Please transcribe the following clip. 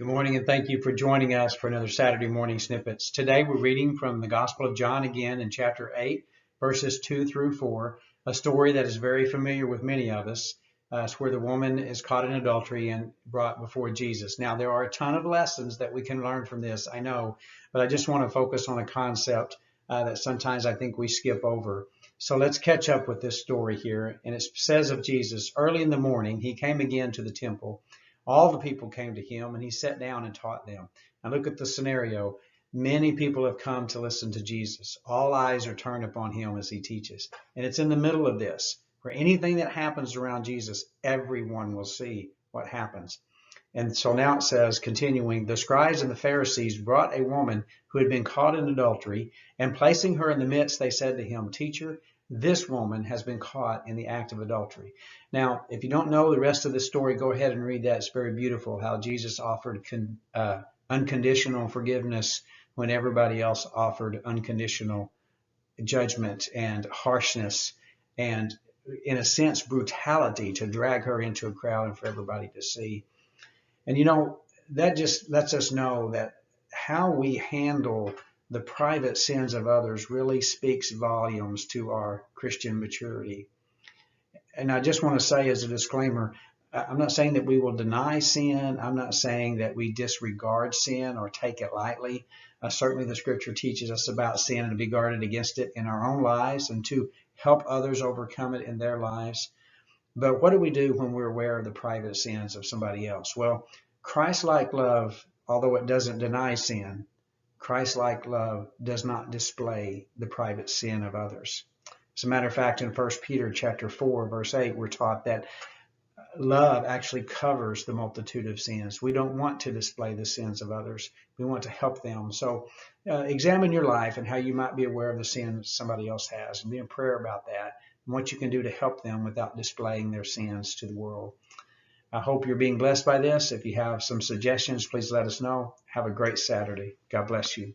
Good morning, and thank you for joining us for another Saturday morning snippets. Today we're reading from the Gospel of John again in chapter 8, verses 2 through 4, a story that is very familiar with many of us. It's where the woman is caught in adultery and brought before Jesus. Now, there are a ton of lessons that we can learn from this, I know, but I just want to focus on a concept that sometimes I think we skip over. So let's catch up with this story here. And it says of Jesus, early in the morning, he came again to the temple. All the people came to him, and he sat down and taught them. Now look at the scenario. Many people have come to listen to Jesus. All eyes are turned upon him as he teaches. And it's in the middle of this, where anything that happens around Jesus, everyone will see what happens. And so now it says, continuing, the scribes and the Pharisees brought a woman who had been caught in adultery, and placing her in the midst, they said to him, Teacher, this woman has been caught in the act of adultery. Now, if you don't know the rest of the story, go ahead and read that. It's very beautiful how Jesus offered unconditional forgiveness when everybody else offered unconditional judgment and harshness and, in a sense, brutality to drag her into a crowd and for everybody to see. And, that just lets us know that how we handle the private sins of others really speaks volumes to our Christian maturity. And I just want to say as a disclaimer, I'm not saying that we will deny sin. I'm not saying that we disregard sin or take it lightly. Certainly the scripture teaches us about sin and to be guarded against it in our own lives and to help others overcome it in their lives. But what do we do when we're aware of the private sins of somebody else? Well, Christ-like love, although it doesn't deny sin, Christ-like love does not display the private sin of others. As a matter of fact, in 1 Peter chapter 4, verse 8, we're taught that love actually covers the multitude of sins. We don't want to display the sins of others. We want to help them. So examine your life and how you might be aware of the sins somebody else has, and be in prayer about that and what you can do to help them without displaying their sins to the world. I hope you're being blessed by this. If you have some suggestions, please let us know. Have a great Saturday. God bless you.